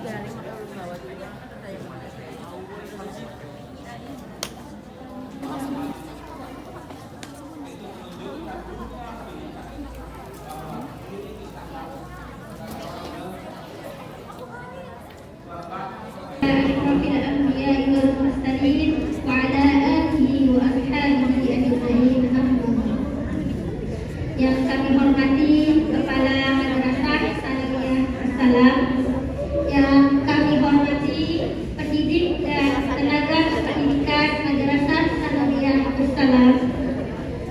Yang kami hormati Kepala Madrasah Sanawiyah Assalam, yang kami hormati pendidik dan tenaga pendidikan Madrasah Sanawiyah Assalam,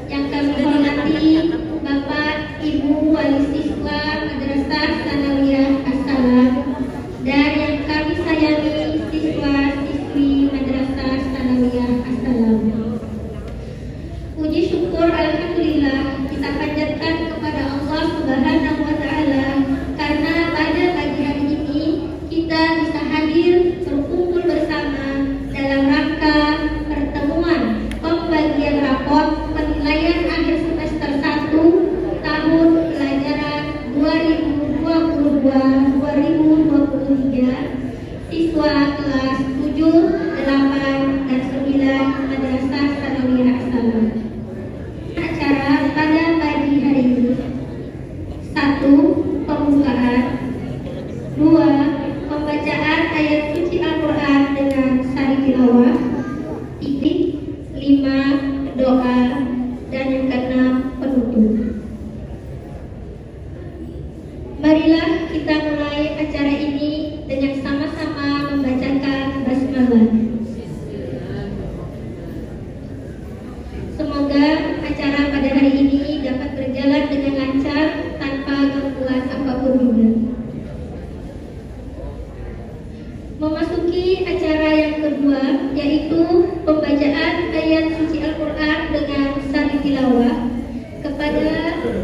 yang kami hormati Bapak Ibu Wali Siswa Madrasah Sanawiyah Assalam, dan yang kami sayangi siswa-siswi Madrasah Sanawiyah Assalam. Puji syukur alhamdulillah kita panjatkan kepada Allah Subhanahu wa taala karena pada pagi hari ini kita bisa hadir berkumpul bersama dalam rangka pertemuan pembagian raport penilaian akhir semester 1 tahun pelajaran 2022-2023 siswa kelas 7, 8, dan 9 Madrasah Sanawiyah Assalam. Acara pada pagi hari ini: 1. Pembukaan. 2. Pembacaan ayat suci Al-Quran dengan sari tilawah. 5. Doa. Dan yang keenam, penutup. Marilah kita mulai acara ini dengan sama-sama membacakan basmalah. Semoga acara pada hari ini dapat berjalan dengan lancar tanpa gangguan apapun juga. Memasuki acara yang kedua, yaitu pembacaan ayat suci Al-Quran dengan sari tilawah, kepada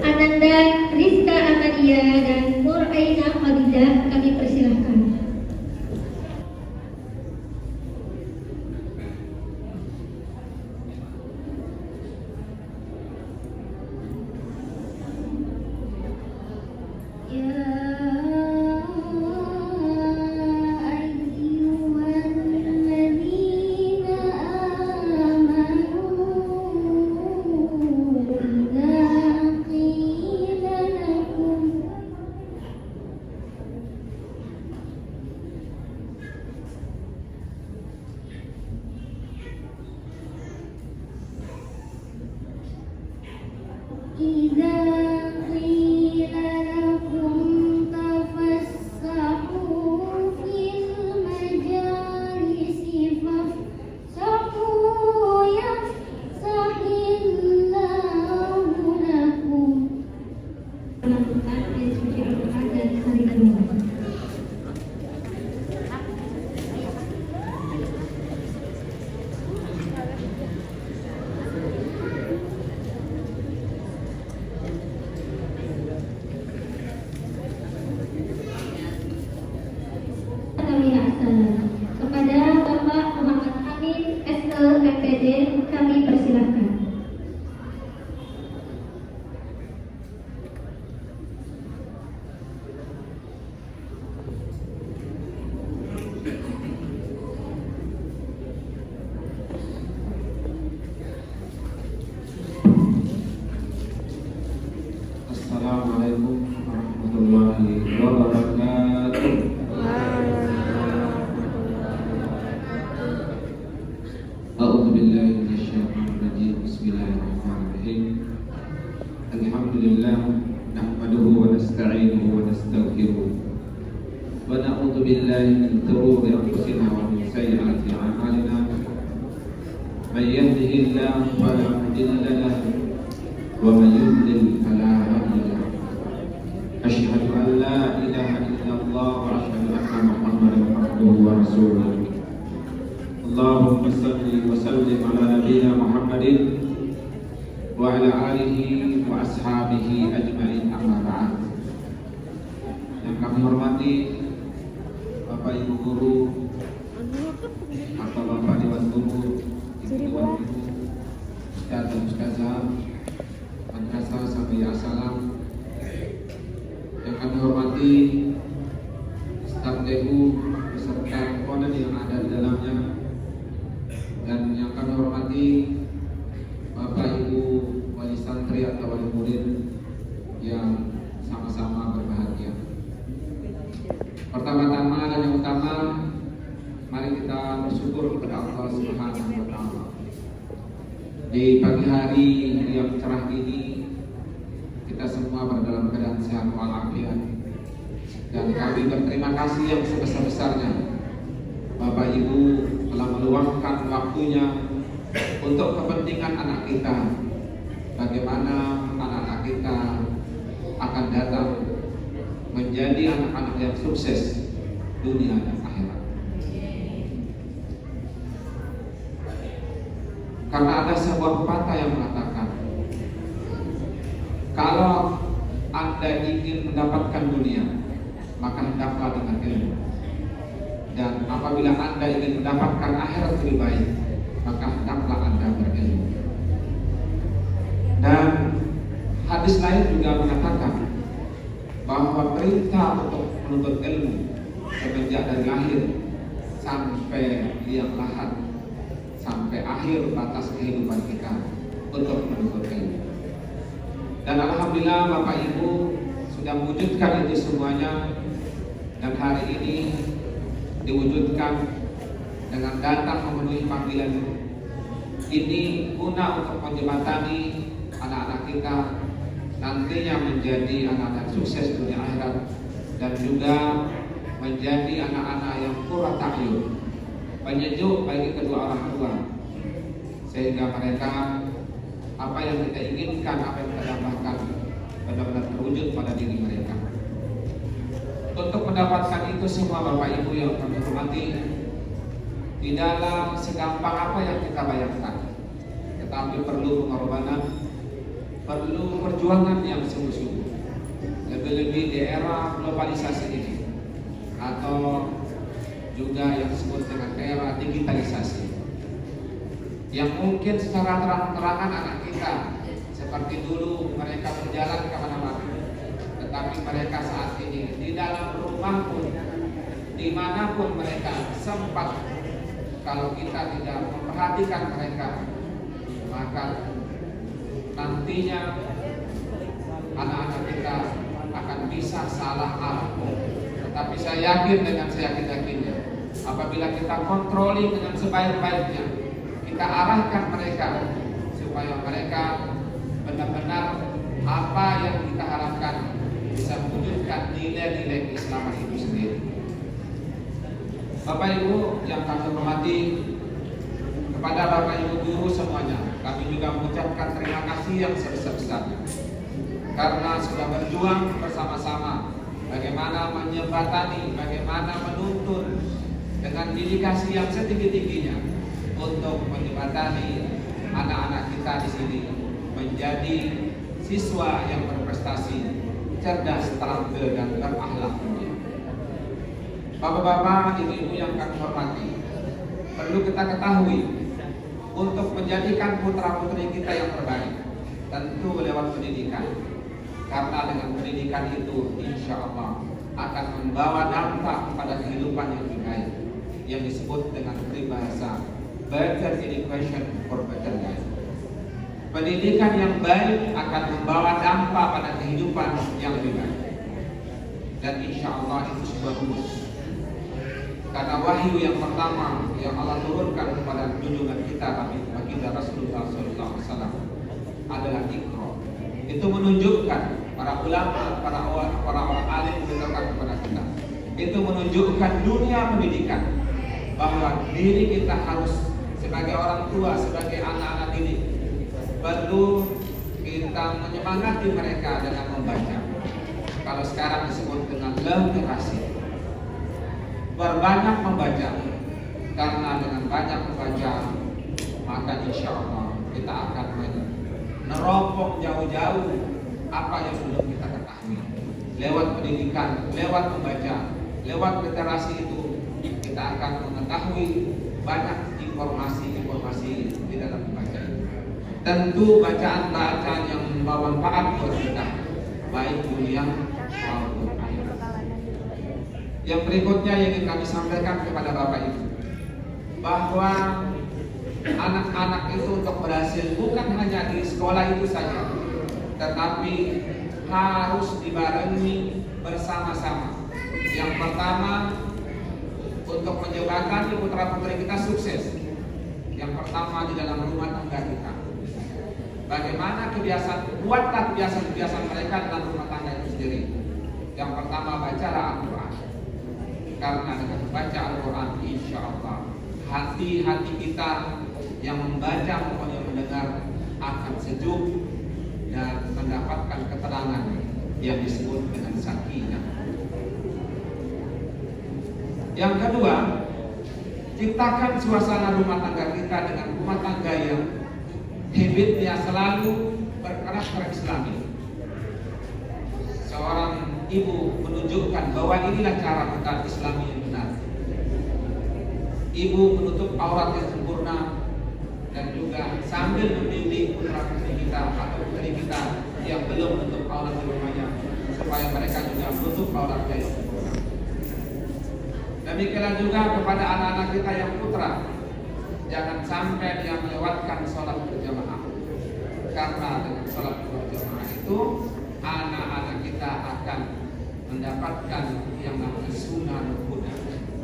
Ananda Rizka Amadia dan Nur Aina Khadidah kami persilahkan. Kepada Bapak Muhammad Hamid SE MPD kami persilahkan. Assalamualaikum warahmatullahi wabarakatuh. A'udzubillahi minasyaitonir rajim. Bismillahirrahmanirrahim. Alhamdulillah nahmaduhu wa nasta'inuhu wa nastaghfiruh. Wa na'udzu billahi min shururi anfusina wa min sayyiati a'malina. May yahdihillahu fala mudilla lahu wa man yudlil fala hadiya lahu. Asyhadu an la ilaha illallah wa asyhadu anna Muhammadan abduhu wa rasuluh. Allahumma salli wa sallim ala nabiyyina Muhammadin wa ala alihi wa ashabihi ajma'in, amma ba'd. Yang kami hormati Bapak Ibu guru, Bapak Dewan Guru, Ibu Dewan Guru, Ustaz dan Ustazah Madrasah Sanawiyah Assalam. Yang kami hormati staf DU atau wali murid yang sama-sama berbahagia. Pertama-tama dan yang utama, mari kita bersyukur kepada Allah Subhanahu wa Ta'ala. Di pagi hari yang cerah ini, kita semua berada dalam keadaan sehat walafiat, dan kami berterima kasih yang sebesar-besarnya Bapak Ibu telah meluangkan waktunya untuk kepentingan anak kita. Bagaimana anak-anak kita akan datang menjadi anak-anak yang sukses dunia dan akhirat. Karena ada sebuah pepatah yang mengatakan, kalau Anda ingin mendapatkan dunia, maka hendaklah dengan ilmu. Dan apabila Anda ingin mendapatkan akhirat lebih baik, maka hendaklah Anda berilmu. Dan hadis lain juga mengatakan bahwa perintah untuk menuntut ilmu semenjak dari lahir sampai liang lahat, sampai akhir batas kehidupan kita untuk menuntut ilmu. Dan alhamdulillah Bapak Ibu sudah mewujudkan itu semuanya, dan hari ini diwujudkan dengan datang memenuhi panggilan ini guna untuk menjembatani anak-anak kita nantinya menjadi anak-anak sukses dunia akhirat, dan juga menjadi anak-anak yang qurratu a'yun, penyejuk bagi kedua orang tua, sehingga mereka apa yang kita inginkan, apa yang kita dambakan benar-benar terwujud pada diri mereka. Untuk mendapatkan itu semua Bapak Ibu yang kami hormati, tidaklah segampang apa yang kita bayangkan, tetapi perlu pengorbanan, perlu perjuangan yang sungguh-sungguh. Lebih-lebih di era globalisasi ini, atau juga yang disebut dengan era digitalisasi, yang mungkin secara terang-terangan anak kita seperti dulu mereka berjalan kemana-mana, tetapi mereka saat ini di dalam rumah pun, dimanapun mereka sempat, kalau kita tidak memperhatikan mereka, maka nantinya anak-anak kita akan bisa salah arah. Tetapi saya yakin dengan seyakin-yakinnya, apabila kita kontroli dengan sebaik-baiknya, kita arahkan mereka supaya mereka benar-benar apa yang kita harapkan bisa mewujudkan nilai-nilai keislaman itu sendiri. Bapak Ibu yang kami hormati, kepada Bapak Ibu guru semuanya, kami juga mengucapkan terima kasih yang sebesar-besarnya karena sudah berjuang bersama-sama bagaimana menjembatani, bagaimana menuntun dengan dedikasi yang setinggi-tingginya untuk menjembatani anak-anak kita di sini menjadi siswa yang berprestasi, cerdas, terampil, dan berakhlak mulia. Bapak-bapak, ibu-ibu yang kami hormati, perlu kita ketahui, untuk menjadikan putra-putri kita yang terbaik, tentu lewat pendidikan. Karena dengan pendidikan itu, insya Allah akan membawa dampak pada kehidupan yang lebih baik, yang disebut dengan peribahasa better education for better life. Pendidikan yang baik akan membawa dampak pada kehidupan yang lebih baik, dan insya Allah itu sebuah rumus. Karena wahyu yang pertama yang Allah turunkan kepada junjungan kita baginda Rasulullah SAW adalah Iqra. Itu menunjukkan para ulama, para orang alim menunjukkan kepada kita. Itu menunjukkan dunia pendidikan, bahwa diri kita harus sebagai orang tua, sebagai anak-anak didik, perlu kita menyemangati mereka dengan membaca. Kalau sekarang disebut dengan literasi, berbanyak membaca, karena dengan banyak membaca maka insya Allah kita akan meneropong jauh-jauh apa yang belum kita ketahui. Lewat pendidikan, lewat membaca, lewat literasi itu kita akan mengetahui banyak informasi-informasi di dalam membaca itu. Tentu bacaan-bacaan yang membawa manfaat buat kita, baik dunia maupun akhirat. Yang berikutnya yang ingin kami sampaikan kepada Bapak Ibu, bahwa anak-anak itu untuk berhasil bukan hanya di sekolah itu saja, tetapi harus dibarengi bersama-sama. Yang pertama, untuk menjembatani putra-putri kita sukses, yang pertama di dalam rumah tangga kita. Bagaimana kebiasaan, buatlah kebiasaan-kebiasaan mereka dalam rumah tangga itu sendiri. Yang pertama, bacalah Al-Quran. Karena dengan membaca Al-Quran, insya Allah hati-hati kita yang membaca maupun yang mendengar akan sejuk dan mendapatkan keterangan yang disebut dengan sakinah. Yang kedua, ciptakan suasana rumah tangga kita dengan rumah tangga yang habitnya selalu berkarakter Islami. Seorang ibu menunjukkan bahwa inilah cara kita Islami yang benar. Ibu menutup aurat yang sempurna dan juga sambil membimbing putra-putri kita atau putri kita yang belum menutup aurat di rumahnya supaya mereka juga menutup auratnya yang sempurna. Demikian juga kepada anak-anak kita yang putra, jangan sampai dia melewatkan sholat berjamaah. Karena dengan sholat berjamaah itu anak-anak kita akan mendapatkan yang namanya sunnah huda,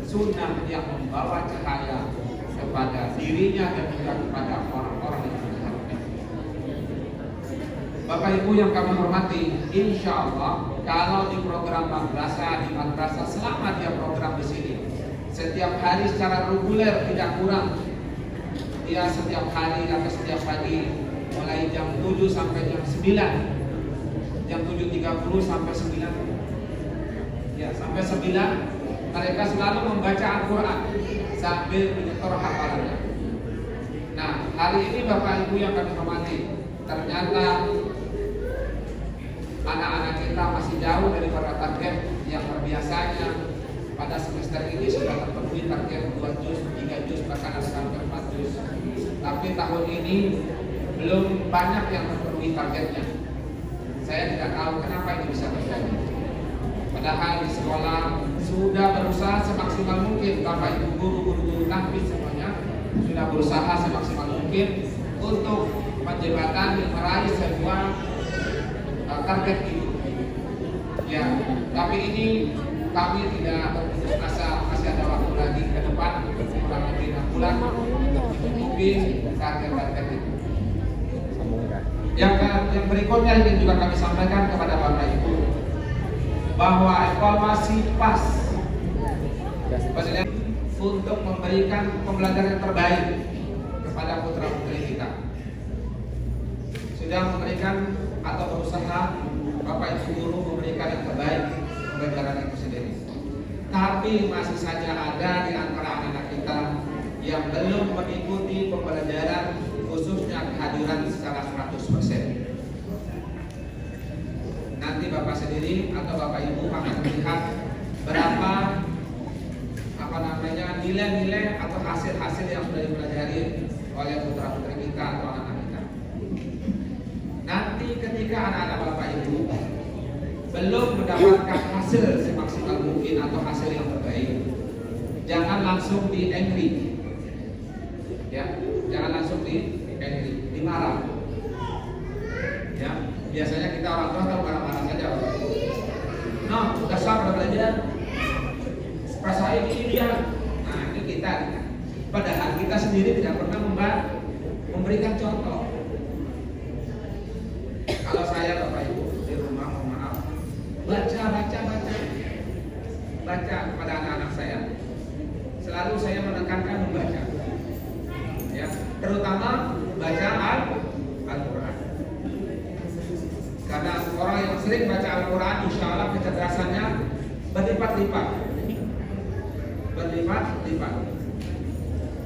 sunnah yang membawa cahaya kepada dirinya dan juga kepada orang-orang yang melihatnya. Bapak Ibu yang kami hormati, insya Allah kalau di program madrasah, di madrasah selama dia program di sini, setiap hari secara reguler tidak kurang, dia setiap hari atau setiap pagi mulai jam 7 sampai jam 9, jam 7.30 sampai 9, ya sampai 9 mereka selalu membaca Al-Quran sambil menyetor hafalannya. Nah, hari ini Bapak Ibu yang kami hormati, ternyata anak-anak kita masih jauh daripada target yang biasanya pada semester ini sudah terpenuhi target 2 juz, 3 juz, bahkan ada sampai 4 juz. Tapi tahun ini belum banyak yang terpenuhi targetnya. Saya tidak tahu kenapa ini bisa terjadi. Padahal di sekolah sudah berusaha semaksimal mungkin, Bapak Ibu guru-guru tahfiz semuanya sudah berusaha semaksimal mungkin untuk menjembatani meraih sebuah target itu. Ya, tapi ini kami tidak berputus asa, masih ada waktu lagi ke depan kurang lebih 6 bulan untuk mencukupi target-target itu. Yang berikutnya ingin juga kami sampaikan kepada Bapak Ibu bahwa evaluasi PAS untuk memberikan pembelajaran yang terbaik kepada putra-putri kita. Sudah memberikan atau berusaha Bapak Ibu guru memberikan yang terbaik pembelajaran itu sendiri. Tapi masih saja ada di antara anak-anak kita yang belum mengikuti pembelajaran, khususnya kehadiran secara 100%. Nanti Bapak sendiri atau Bapak Ibu akan melihat berapa nilai-nilai atau hasil-hasil yang sudah dipelajari oleh putra-putri kita atau anak-anak kita. Nanti ketika anak-anak Bapak Ibu belum mendapatkan hasil semaksimal mungkin atau hasil yang terbaik, jangan langsung di angry, ya, jangan langsung di angry, dimarah. Ya, biasanya kita orang tua kalau marah-marah saja. Nah, dasar pada belajar, perasaan ini dia. Nah, ini kita. Padahal kita sendiri tidak pernah memberikan contoh. Kalau saya Bapak Ibu di rumah, mohon maaf, baca kepada anak-anak saya. Selalu saya menekankan membaca, ya, terutama baca Al-Quran. Karena orang yang sering baca Al-Quran, insya Allah kecerdasannya berlipat-lipat.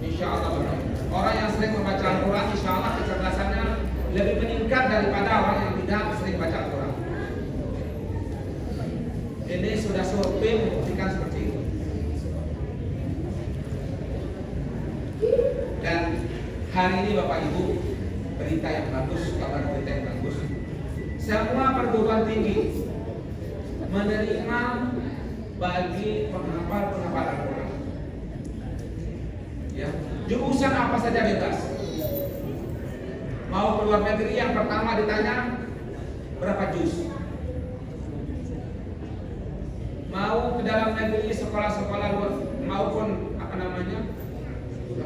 Insya Allah Bapak. Orang yang sering membaca Al-Quran, insya Allah kecerdasannya lebih meningkat daripada orang yang tidak sering baca Al-Quran. Ini sudah survei membuktikan seperti itu. Dan hari ini Bapak Ibu, berita yang bagus, kabar berita yang bagus. Semua perguruan tinggi menerima bagi penghafal Al-Quran. Ya, jurusan apa saja bebas. Mau keluar negeri, yang pertama ditanya dalam negeri, sekolah-sekolah maupun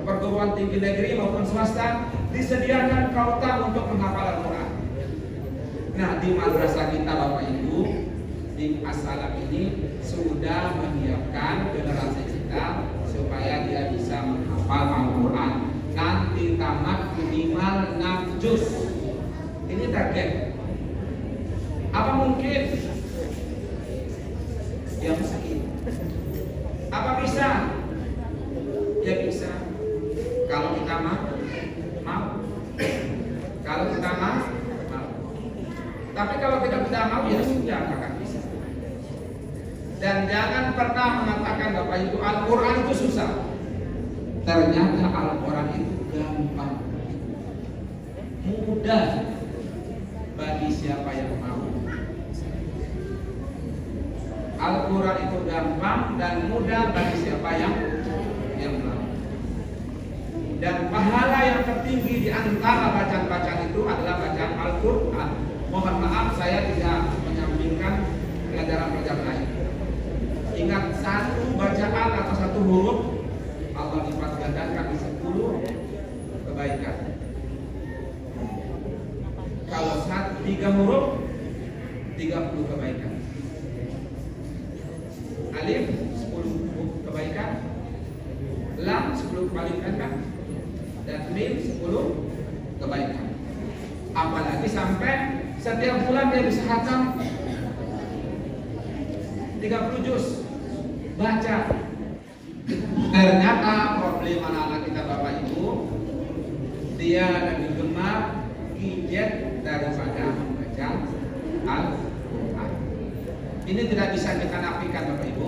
perguruan tinggi negeri maupun swasta disediakan kuota untuk menghafal Al-Quran. Nah, di madrasah kita Bapak Ibu di As-Salam ini sudah menyiapkan generasi kita supaya dia bisa menghafal Al-Quran. Nanti tamat minimal 6 juz. Ini target. Apa mungkin? Ya mungkin. Apa bisa? Ya bisa. Kalau kita mau. Kalau kita mau. Tapi kalau kita tidak mau, ya sudah, akan bisa. Dan jangan pernah mengatakan Bapak Ibu Al-Quran itu susah. Ternyata Al-Quran itu gampang, mudah bagi siapa yang mau. Al-Quran itu gampang dan mudah bagi siapa yang mau. Dan pahala yang tertinggi di antara bacaan-bacaan itu adalah bacaan Al-Quran. Mohon maaf saya tidak menyampaikan pelajaran-pelajaran lain. Ingat, satu bacaan atau satu huruf Allah lipat gandakan 10 kebaikan. Kalau 3 huruf 30 kebaikan. Alif 10 kebaikan, lam 10 kebaikan kan? Dan mim 10 kebaikan. Apalagi sampai setiap bulan dia bisa khatam 30 juz baca. Ternyata problem anak-anak kita Bapak Ibu, dia lebih gemar gadget daripada membaca Al-Quran. Ini tidak bisa kita nafikan Bapak Ibu,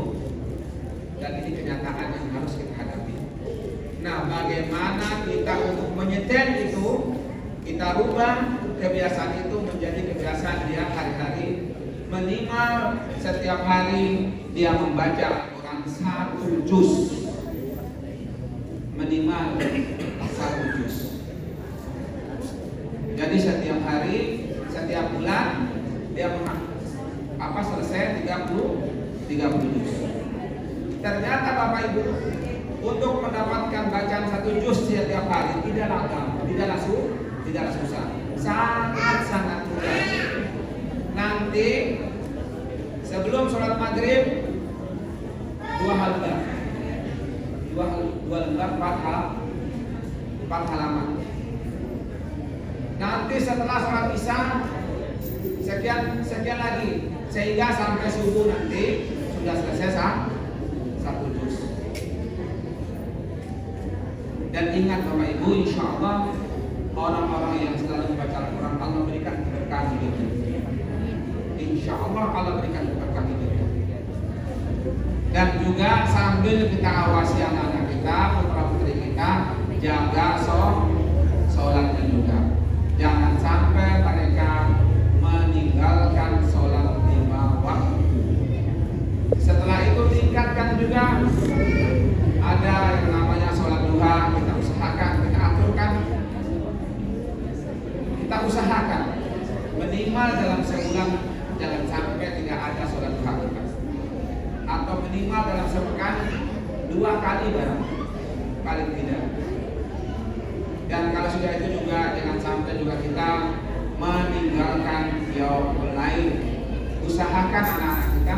dan ini kenyataan yang harus kita hadapi. Nah, bagaimana kita untuk menyetel itu, kita rubah kebiasaan itu menjadi kebiasaan dia hari-hari, minimal setiap hari dia membaca Al-Quran 1 juz, minimal 1 juz. Jadi setiap hari, setiap bulan dia selesai 30 juz. Ternyata Bapak Ibu, untuk mendapatkan bacaan 1 juz setiap hari tidaklah gampang, tidaklah susah, sangat mudah. Nanti sebelum sholat maghrib 2 lembar 4 halaman. Nanti setelah sholat isya sekian lagi, sehingga sampai subuh nanti sudah selesai 1 juz. Dan ingat Bapak Ibu, insya Allah orang-orang yang selalu membaca Al-Quran Allah berikan keberkahan hidupnya. Insya Allah Allah berikan keberkahan hidupnya. Dan juga sambil kita awasi anak-anak kita, putra-putri kita, jaga sholatnya juga. Jangan sampai mereka meninggalkan sholat 5 waktu. Setelah itu tingkatkan juga, ada yang namanya sholat duha. Kita usahakan, kita aturkan, kita usahakan minimal dalam sebulan jangan sampai tidak ada sholat duha kita. Atau minimal dalam sepekan 2 kali barang, paling tidak. Dan kalau sudah itu juga jangan sampai juga kita meninggalkan qiyamul lail. Usahakan anak-anak kita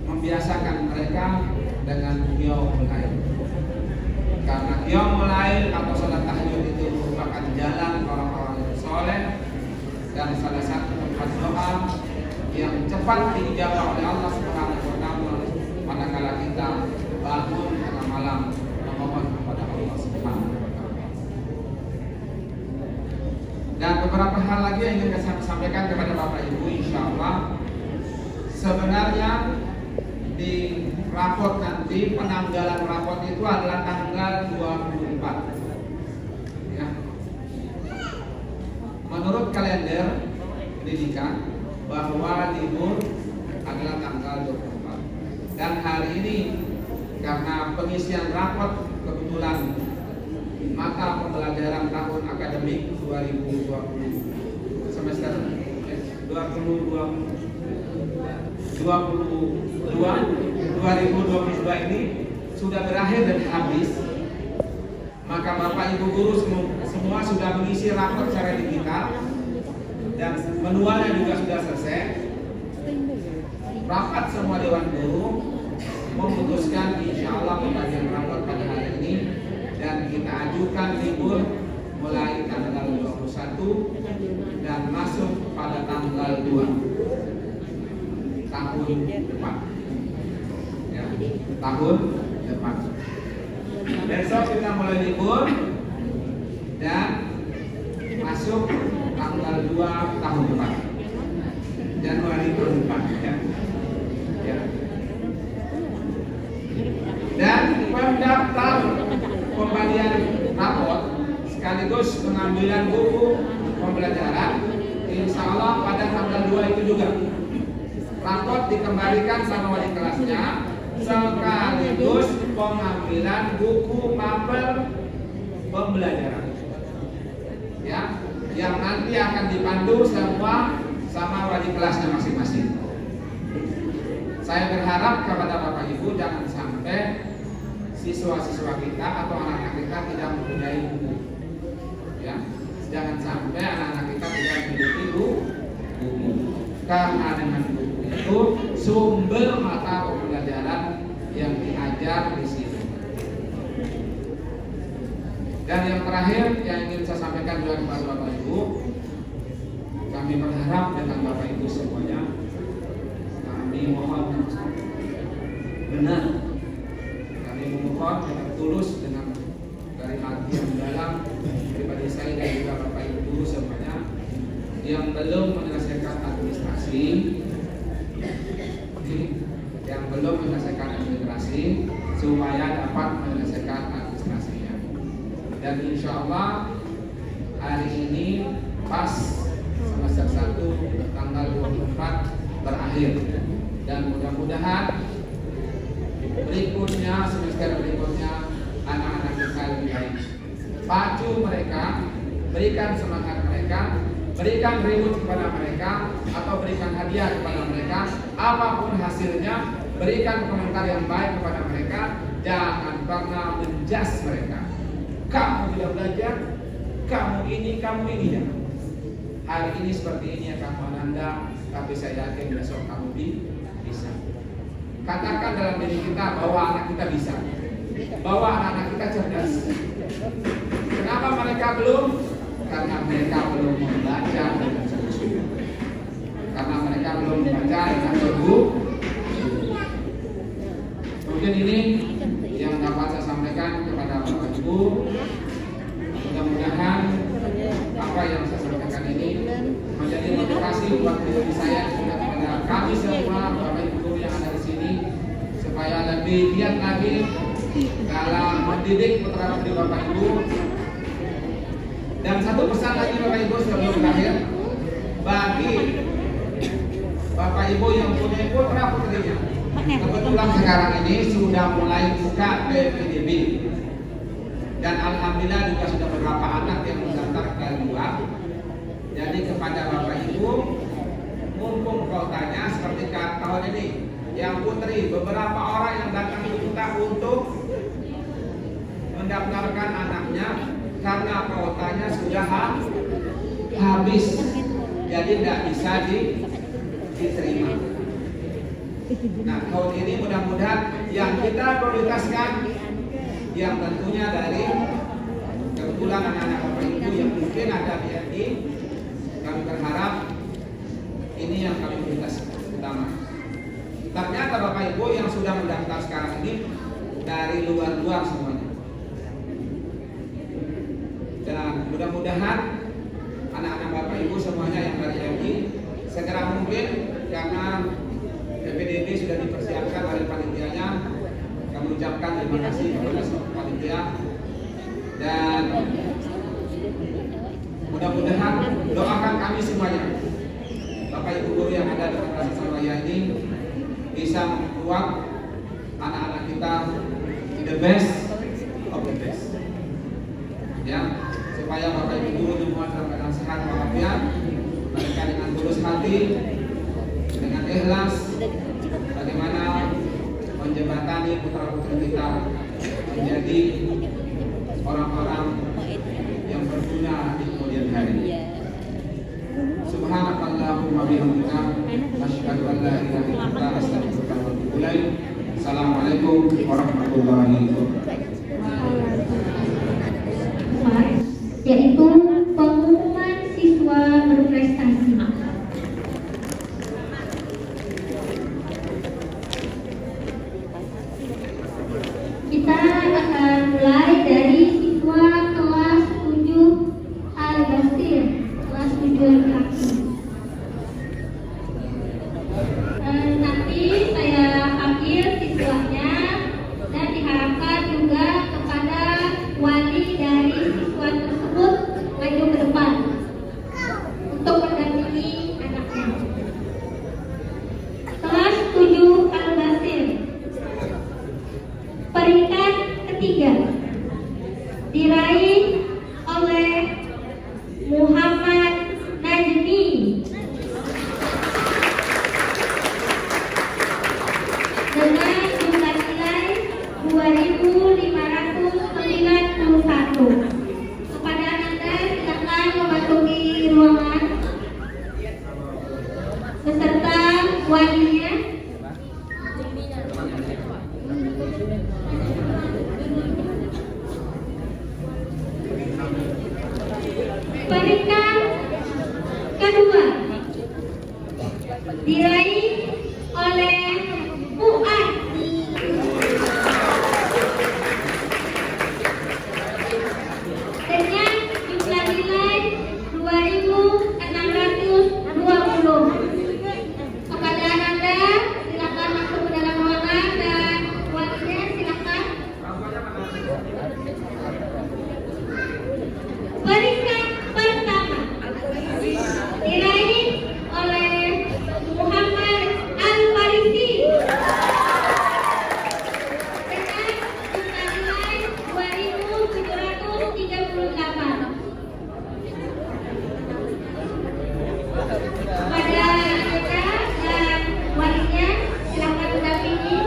membiasakan mereka dengan qiyamul lail. Karena qiyamul lail atau salat tahajud itu merupakan jalan orang-orang yang soleh dan salah satu tempat doa yang cepat diijabah oleh Allah Subhanahu wa taala manakala kita bangun tengah malam memohon kepada Allah Subhanahu wa taala. Dan beberapa hal lagi yang ingin saya sampaikan kepada Bapak Ibu, insyaallah sebenarnya di rapot nanti, penanggalan rapot itu adalah tanggal 24 ya. Menurut kalender pendidikan bahwa libur adalah tanggal 24. Dan hari ini karena pengisian rapot kebetulan mata pembelajaran tahun akademik 2020 semester 2021 2022 ini sudah berakhir dan habis, maka Bapak Ibu guru semua sudah mengisi rapor secara digital dan manualnya juga sudah selesai. Rapat semua Dewan Guru memutuskan insya Allah pembagian rapor pada hari ini dan kita ajukan libur mulai tanggal 21 dan masuk pada tanggal 2 tahun depan. Ya, tahun depan. Besok kita mulai libur dan masuk tanggal 2 tahun depan. Januari tahun depan ya. Ya. Dan pendaftar pembagian rapor sekaligus pengambilan buku pembelajaran insya Allah pada tanggal 2 itu juga. Rapor dikembalikan sama wali kelasnya sekaligus pengambilan buku mapel pembelajaran. Ya, yang nanti akan dipandu semua sama wali kelasnya masing-masing. Saya berharap kepada Bapak Ibu jangan sampai siswa-siswa kita atau anak-anak kita tidak mempunyai buku. Ya, jangan sampai anak-anak kita tidak memiliki buku. Karena dengan buku itu sumber mata pembelajaran yang diajar di sini. Dan yang terakhir yang ingin saya sampaikan juga kepada Bapak Ibu, kami berharap dengan Bapak Ibu semuanya, kami mohon benar, kami memohon dengan tulus dengan dari hati yang dalam pribadi saya dan juga Bapak Ibu semuanya yang belum menyelesaikan administrasi, supaya dapat menyelesaikan administrasinya. Dan insya Allah hari ini pas semester 1 tanggal 24 berakhir, dan mudah-mudahan berikutnya, semester berikutnya anak-anak kita lebih baik. Pacu mereka, berikan semangat mereka, berikan reward kepada mereka atau berikan hadiah kepada mereka, apapun hasilnya, berikan komentar yang baik kepada mereka. Jangan pernah menjas mereka. Kamu tidak belajar, kamu ini ya. Hari ini seperti ini ya kamu Ananda, tapi saya yakin besok kamu bisa. Katakan dalam diri kita bahwa anak kita bisa, bahwa anak-anak kita cerdas. Kenapa mereka belum? Karena mereka belum membaca dengan sungguh-sungguh. Karena mereka belum membaca dengan sungguh. Mungkin ini yang dapat saya sampaikan kepada Bapak Ibu. Mudah-mudahan apa yang saya sampaikan ini menjadi motivasi buat diri saya dan kepada kami semua Bapak Ibu yang ada di sini, supaya lebih giat lagi dalam mendidik putra-putri Bapak Ibu. Dan satu pesan lagi Bapak Ibu sebelum berakhir, bagi Bapak Ibu yang punya putra-putrinya, kebetulan sekarang ini sudah mulai buka PPDB, dan alhamdulillah juga sudah beberapa anak yang mendaftar ke luar. Jadi kepada Bapak Ibu, mumpung kotanya seperti tahun ini, yang putri beberapa orang yang datang ke kita untuk mendaftarkan anaknya karena kuotanya sudah habis, jadi tidak bisa diterima. Nah, tahun ini mudah-mudahan yang kita prioritaskan yang tentunya dari kebetulan anak-anak Bapak Ibu yang mungkin ada di RI, kami berharap ini yang kami prioritas utama. Ternyata Bapak Ibu yang sudah mendaftar sekarang ini dari luar-luar semuanya. Dan mudah-mudahan anak-anak Bapak Ibu semuanya yang dari RI segera mungkin, karena PPDB sudah dipersiapkan oleh panitianya. Kami ucapkan terima kasih kepada seluruh panitia, dan mudah-mudahan doakan kami semuanya, Bapak Ibu guru yang ada di Madrasah Sanawiyah ini, bisa membuat anak-anak kita the best of the best, ya, supaya Bapak Ibu guru semua dalam keadaan sehat walafiat, mereka dengan tulus hati dengan ikhlas bagaimana menjembatani putra-putri kita menjadi orang-orang yang berguna di kemudian hari. Subhanakallahumma bihamdika asyhadu an la ilaha illa anta astaghfiruka wa atubu ilaik. Assalamualaikum warahmatullahi wabarakatuh. Yaitu pengumuman siswa berprestasi. Kita akan mulai dari siswa kelas 7 Al-Basir, kelas 7 laki-laki. Nanti saya panggil siswanya dan diharapkan juga kepada wali dari siswa tersebut maju ke depan untuk mendampingi anaknya. Kelas 7 Al-Basir, peringkat ketiga diraih oleh Muhammad Najmi dengan jumlah nilai 2.591. Kepada Anda silakan memasuki ruangan beserta walinya. Peringkat kedua diraih oleh Fuad dengan jumlah nilai 2.620. Kepada Anda silakan masuk ke dalam ruangan dan walinya silakan. Peringkat pertama diraih oleh Muhammad Al-Farisi dengan jumlah nilai 2.738. Kepada Anda dan walinya silakan mendampingi.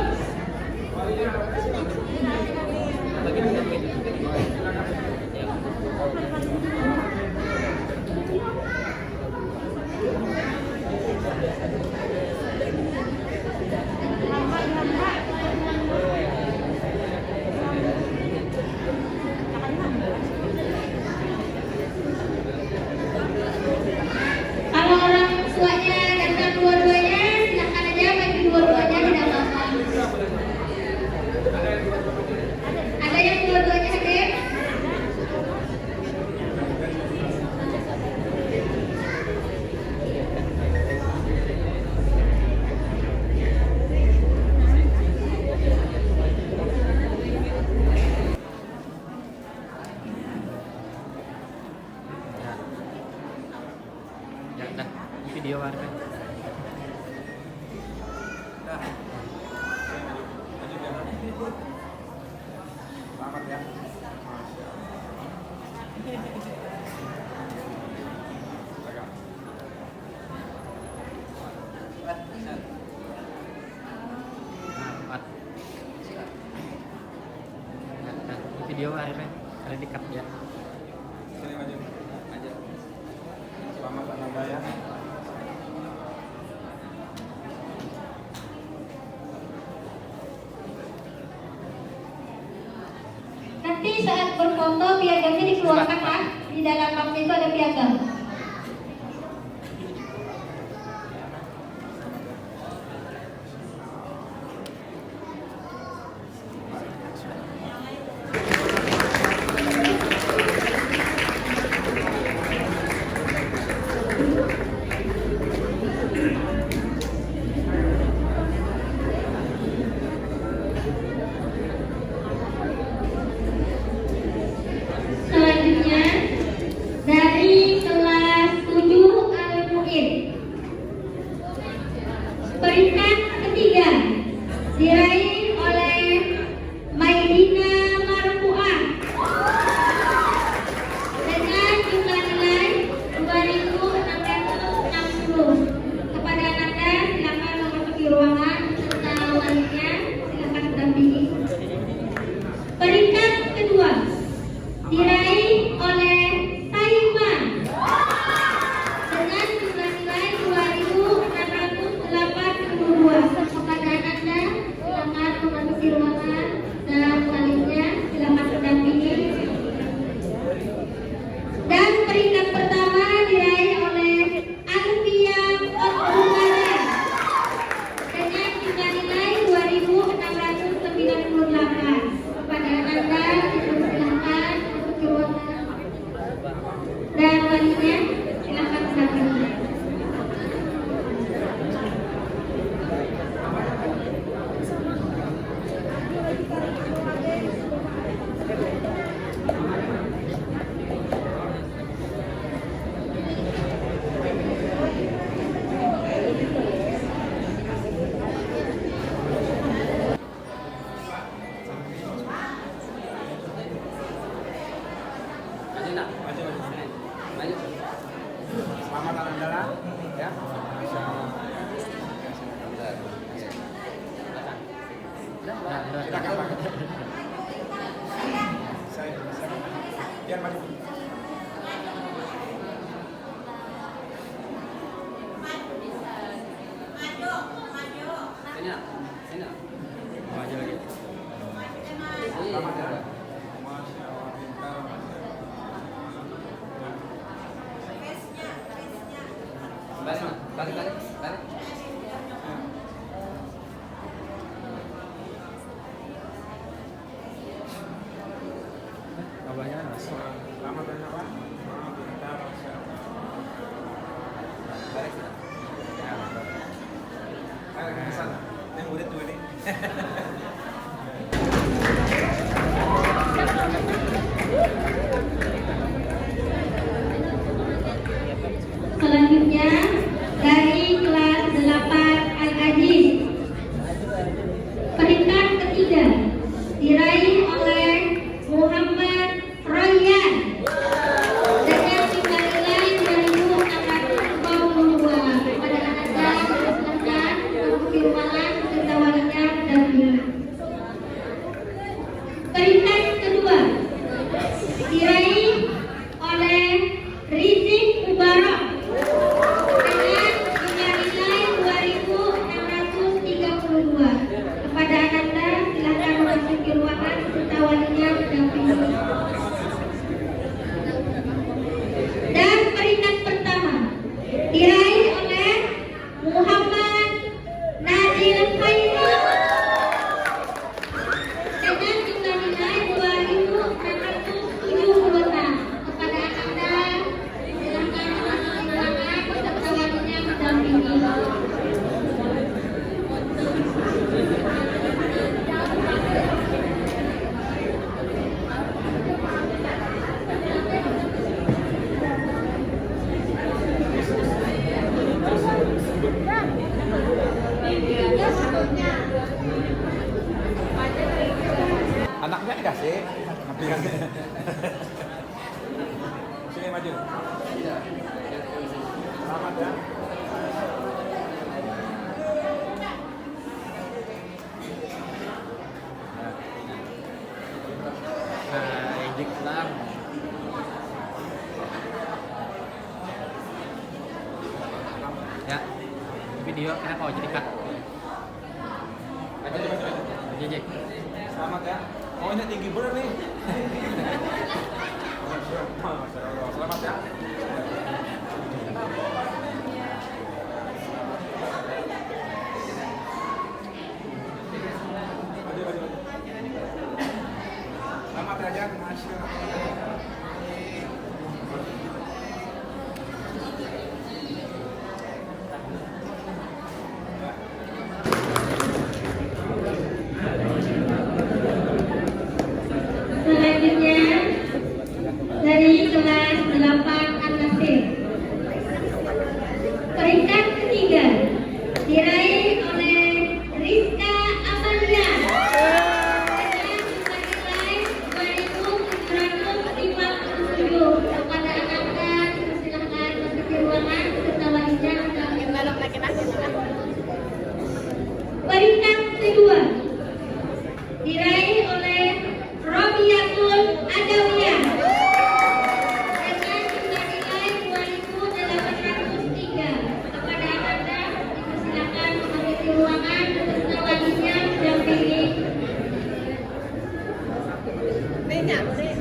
Kalau orang tuanya datang dua-duanya, silakan aja bagi dua-duanya, tidak apa-apa. Ada yang dua-duanya hadir? Ya, dah. Video warga. Selamat ya. Empat. Ya, dah. Video warga. Kalian di-cut ya. Sini maju. Aja. Selamat Anda ya. Nanti saat berfoto piagamnya dikeluarkan, Pak. Di dalam box itu ada piagam. Selanjutnya dari kelas 7 Al-Mu'in, peringkat ketiga diraih oleh Maidina Marfu'ah dengan jumlah nilai 2.660. Silakan Pak. Saya biar maju. Maju lagi. Selamat ya. Masya Allah, pintar. Tarik. Abahnya masuk. Selamat ya Pak. Pintar, Masya Allah. Tarik. Ayo ke sana. Ini murid tuh ini. Selanjutnya dari kelas 8 Al-Aziz. Peringkat ketiga diraih oleh Muhammad Rayyan dengan jumlah nilai 2.642. Kepada Anda dipersilakan untuk ruangan ketawanya dan peringkat kedua diraih oleh Rizik Mubarak dengan jumlah nilai 2.632. Kepada Anda silakan memasuki ruangan serta walinya mendampingi. Dan peringkat pertama diraih oleh Muhammad Nadil Khairi dengan jumlah nilai 2.676. Kepada Anda silakan memasuki ruangan serta walinya mendampingi. Anaknya dikasih. Sini maju. Selamat ya. Ejek lang. Ya. Video kita mau jadi cut. Aja Jack. Selamat ya. Oh ini tinggi bener nih. Masya Allah. Selamat ya. Maju. Selamat ya Jan. Masya Allah. Selanjutnya dari kelas 8 An-Nasir. Peringkat ketiga diraih oleh Rizka Amalia dengan jumlah nilai 2.757. Kepada Anda dipersilakan memasuki ruangan serta walinya mendampingi. Peringkat kedua diraih oleh Robiatul Adawiyah dengan jumlah nilai 2.803. Kepada Anda dipersilakan memasuki ruangan beserta walinya mendampingi.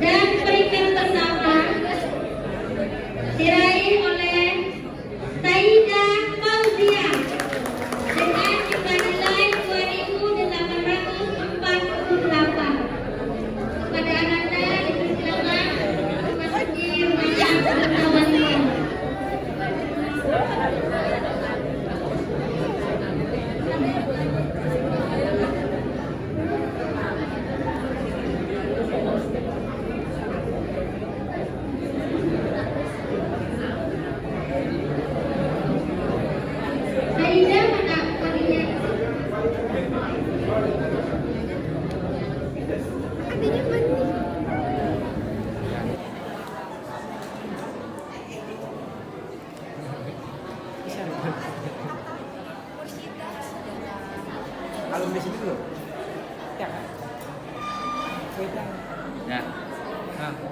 Dan peringkat pertama diraih oleh Saida Fauzia dengan jumlah nilai 2.848. Kepada Anda dipersilakan memasuki ruangan beserta walinya. Saida mana walinya? Alumni sini dulu. Ya. Nah,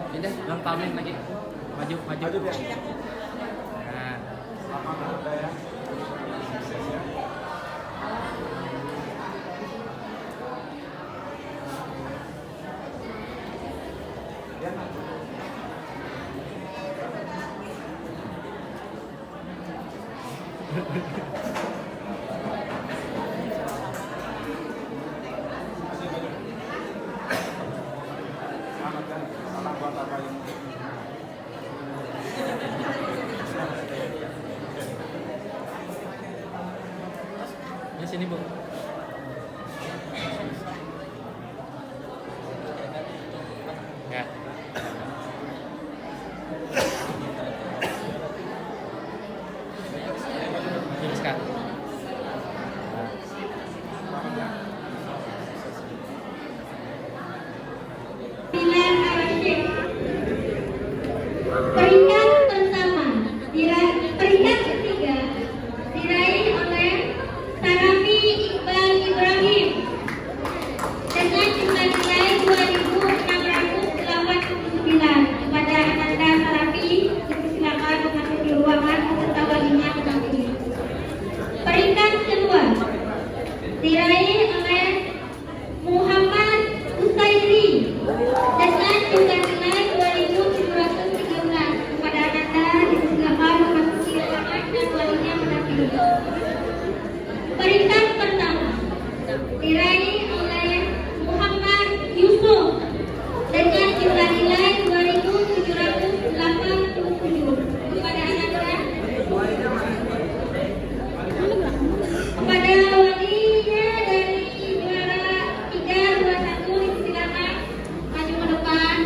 ini Bang Pamin lagi. Maju. ya. Nah, Selamat ada ya. Sukses ya. Ya. Selamat ya. Salam buat apa ini. ini sini, Bu. Ya. Jelaskan. Pilihan Arashid. Peringkat pertama, peringkat ketiga diraih oleh Sarafi Iqbal Ibrahim dengan jumlah nilai 2.689. Kepada Ananda Sarafi, dipersilakan memasuki ruangan peserta walinya mendampingi. Peringkat kedua diraih oleh Muhammad Usairi dengan jumlah nilai 2.713. Kepada Ananda dipersilakan memasuki ruangan dan walinya mendampingi. Peringkat pertama diraih oleh Muhammad Yusuf dengan jumlah nilai 2.787. Kepada Ananda, kepada walinya dari juara 321 dipersilakan maju ke depan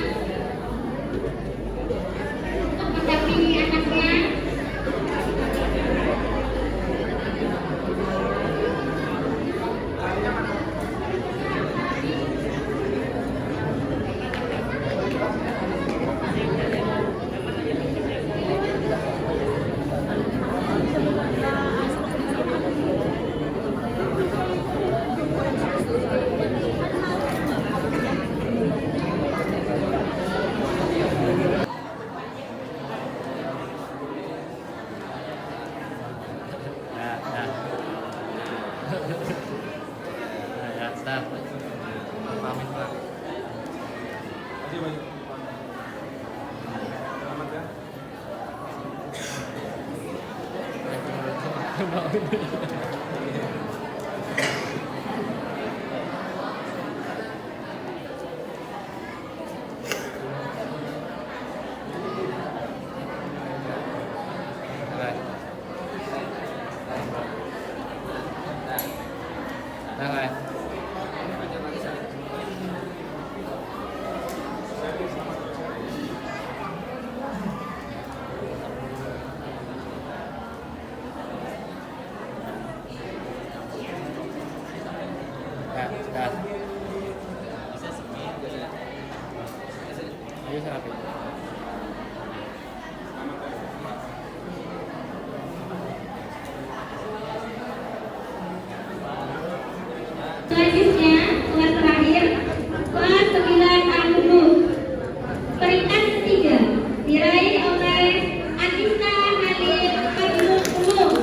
untuk mendampingi anaknya. Ya, sudah. Pamin, Pak. Maju, maju. Selamat ya. Sudah. Ayo Sarafi. Selanjutnya, kelas terakhir, kelas 9 Al-Hudud. Peringkat ketiga diraih oleh Anissa Halil Fadlul Ulum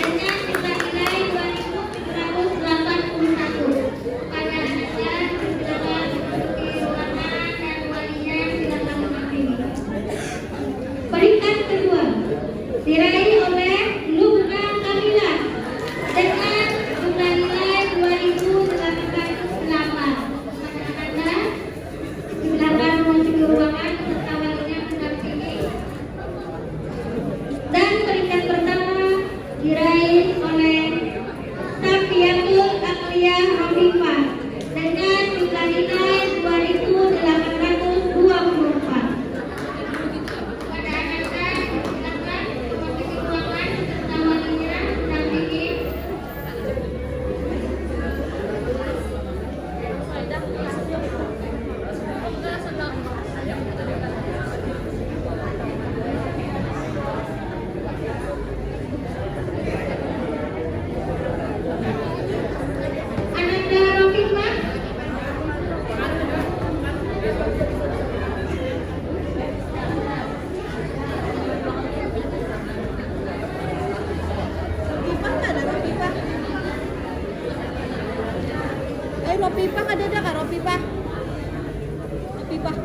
dengan jumlah nilai 2.781. Pada Anissa silakan memasuki ruangan dan walinya silakan mendampingi. Peringkat kedua diraih oleh Lubna Kamila dengan jumlah nilai 2.808. Pada Anda silakan memasuki ruangan beserta walinya mendampingi. Dan peringkat pertama diraih oleh Safiatul Akliyah Rafifah dengan jumlah nilai 2.824. Pada Anda silakan memasuki ruangan beserta walinya mendampingi. Ananda Rafifah Ropipah ada kak Ropipah? Ropipah.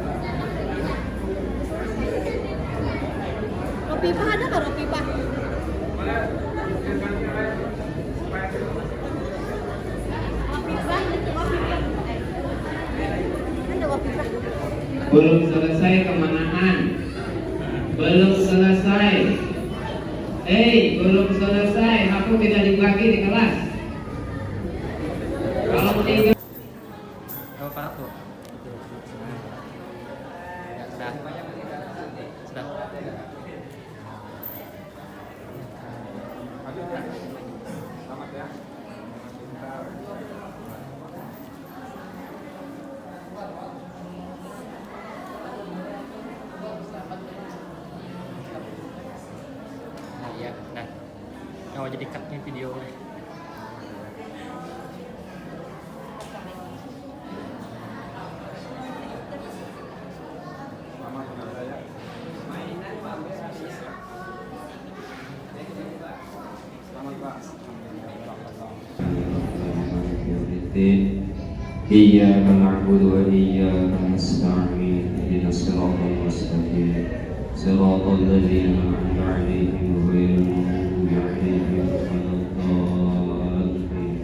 Ropipah ada kak Ropipah? Belum selesai kemenangan. Belum selesai. Belum selesai. Aku tidak dibagi di kelas. Kalau tiga. Oh, Pak tuh. Ya, sudah. Sudah. Ayo, selamat ya. Nah, iya. Nah. Oh, jadi cutnya video. Selamat Anda ya. Selamat Pak. إياك نعبد وإياك نستعين اهدنا الصراط المستقيم صراط الذين أنعمت عليهم غير المغضوب عليهم ولا الضالين.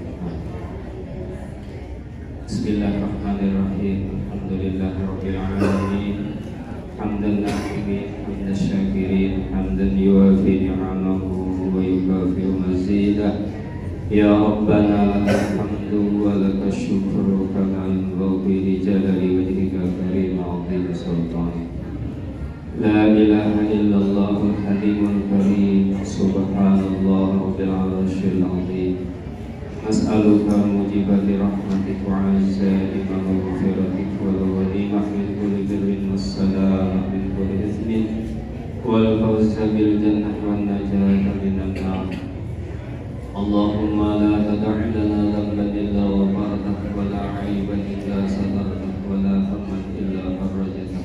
بسم الله الرحمن الرحيم الحمد لله رب العالمين حمدا الناعمين حمد الشاكرين حمدا يوافي نعمه ويكافئ مزيده. يا ربنا لك الحمد ولك الشكر كما ينبغي لجلال وجهك الكريم وعظيم سلطانك. لا إله إلا الله الحليم الكريم سبحان الله رب العرش العظيم. نسألك موجبات رحمتك وعزائم مغفرتك والغنيمة من كل بر والسلام من كل إثم والفوز بالجنة والنجاة من النار. اللهم لا تدع لنا ذنبا إلا غفرته ولا عيبا إلا سترته ولا هما إلا فرجته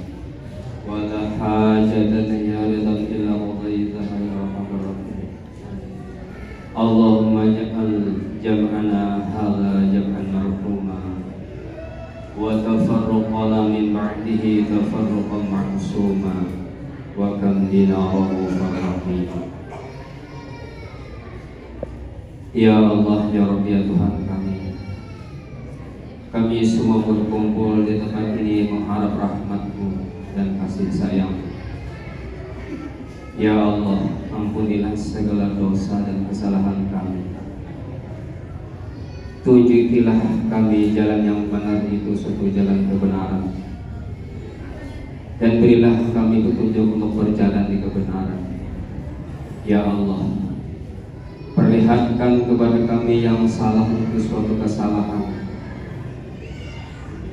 ولا حاجة هي رضا إلا قضيتها يا أرحم الراحمين. اللهم اجعل جمعنا هذا جمعا مرحوما وتفرقنا من بعده تفرقا معصوما وكم بنا رؤوفا رحيما. Ya Allah, ya Rabbi, ya Tuhan kami semua berkumpul di tempat ini mengharap rahmat-Mu dan kasih sayang. Ya Allah, ampunilah segala dosa dan kesalahan kami. Tunjukilah kami jalan yang benar itu suatu jalan kebenaran, dan berilah kami petunjuk untuk berjalan di kebenaran. Ya Allah, perlihatkan kepada kami yang salah itu suatu kesalahan.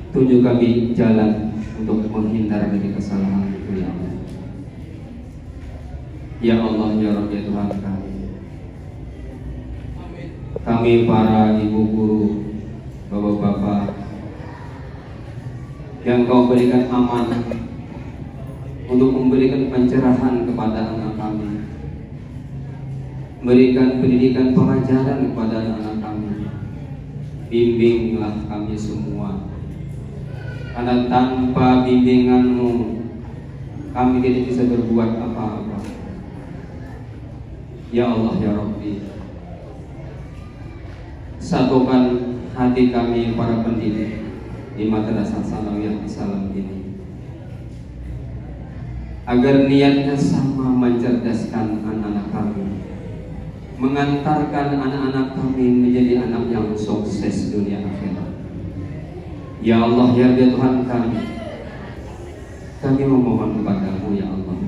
Tunjuk kami jalan untuk menghindar dari kesalahan itu, ya Allah. Ya Allah, ya Rabbi, Tuhan kami. Kami para ibu guru, bapak-bapak yang Kau berikan amanah untuk memberikan pencerahan kepada anak kami, berikan pendidikan pengajaran kepada anak kami. Bimbinglah kami semua, karena tanpa bimbingan-Mu kami tidak bisa berbuat apa-apa. Ya Allah, ya Rabbi, satukan hati kami para pendidik di Madrasah Tsanawiyah Salam ini, agar niatnya sama mencerdaskan anak-anak kami, mengantarkan anak-anak kami menjadi anak yang sukses dunia akhirat. Ya Allah, ya Tuhan kami memohon kepada-Mu, ya Allah,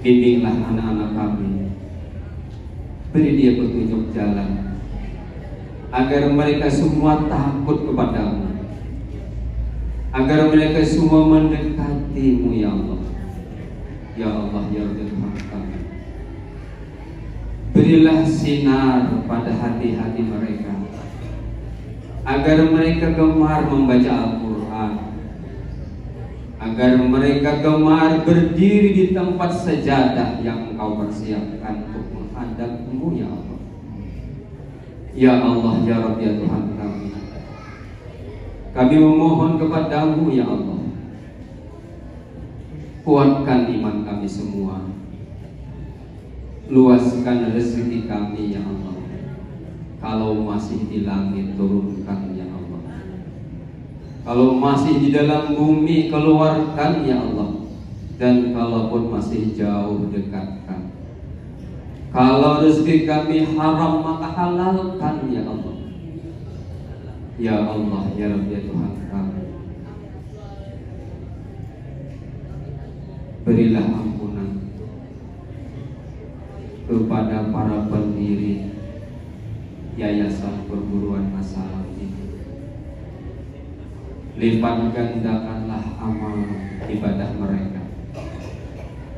bimbinglah anak-anak kami, beri dia petunjuk jalan, agar mereka semua takut kepada-Mu, agar mereka semua mendekati-Mu, ya Allah. Ya Allah, ya Tuhan kami, berilah sinar pada hati-hati mereka, agar mereka gemar membaca Al-Quran, agar mereka gemar berdiri di tempat sejadah yang Engkau persiapkan untuk menghadap-Mu, ya Allah. Ya Allah, ya Rabbi, ya Tuhan kami memohon kepadamu ya Allah, kuatkan iman kami semua, luaskan rezeki kami ya Allah. Kalau masih di langit turunkan ya Allah, kalau masih di dalam bumi keluarkan ya Allah, dan kalaupun masih jauh dekatkan. Kalau rezeki kami haram maka halalkan ya Allah. Ya Allah, ya Rabbi, ya Tuhan kami, berilah ampunan kepada para pendiri Yayasan Perguruan As-Salam ini. Lipat gandakanlah amal ibadah mereka,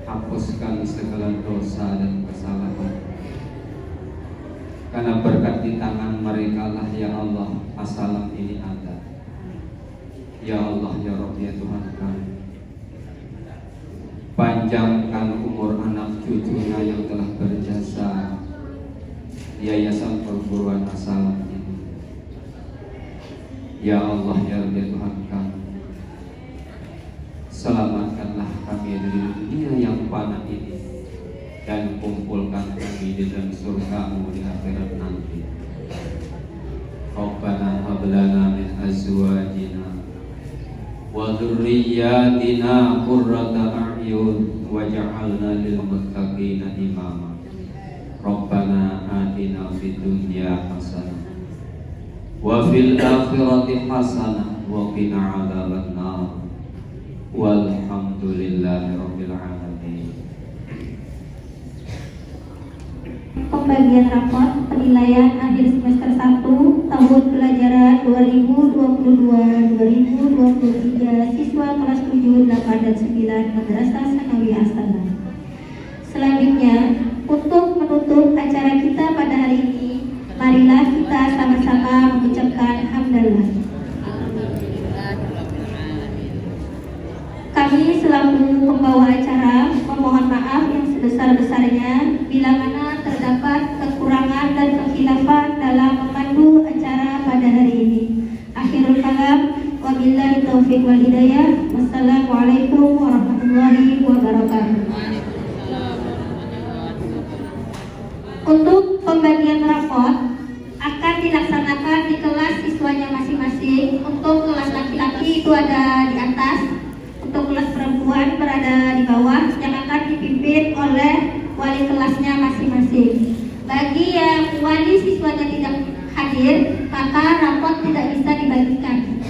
hapuskan segala dosa dan kesalahan, karena berkat di tangan mereka lah ya Allah As-Salam ini ada. Ya Allah, ya Rabbi, ya Tuhan kami, panjangkan umur anak cucunya yang telah berjasa Yayasan Perguruan As-Salam ini. Ya Allah, ya Rabbi, ya Tuhan kami, selamatkanlah kami dari dunia yang fana ini dan kumpulkan kami di dalam surga-Mu di akhirat nanti. Rabbana hab lana min azwajina wa dzurriyyatina qurrata a'yun waj'alna lil muttaqina imama. Rabbana atina fid dunya hasanah wa fil akhirati hasanah wa qina adzabannar. Walhamdulillahi rabbil alamin. Pembagian raport penilaian akhir semester 1 tahun pelajaran 2022-2023 siswa kelas 7, 8, dan 9 Madrasah Sanawiyah Astana. Selanjutnya, untuk menutup acara kita pada hari ini, marilah kita sama-sama mengucapkan hamdalah. Kami selaku pembawa acara memohon maaf yang sebesar-besarnya bila mana terdapat kekurangan dan kekhilafan dalam memandu acara pada hari ini. Akhirul kalam, wabillahi taufiq wal hidayah. Wassalamualaikum warahmatullahi wabarakatuh. Untuk pembagian raport akan dilaksanakan di kelas siswanya masing-masing. Untuk kelas laki-laki itu ada di atas, untuk kelas perempuan berada di bawah, yang akan dipimpin oleh wali kelasnya masing-masing. Bagi yang wali siswanya tidak hadir, maka raport tidak bisa dibagikan.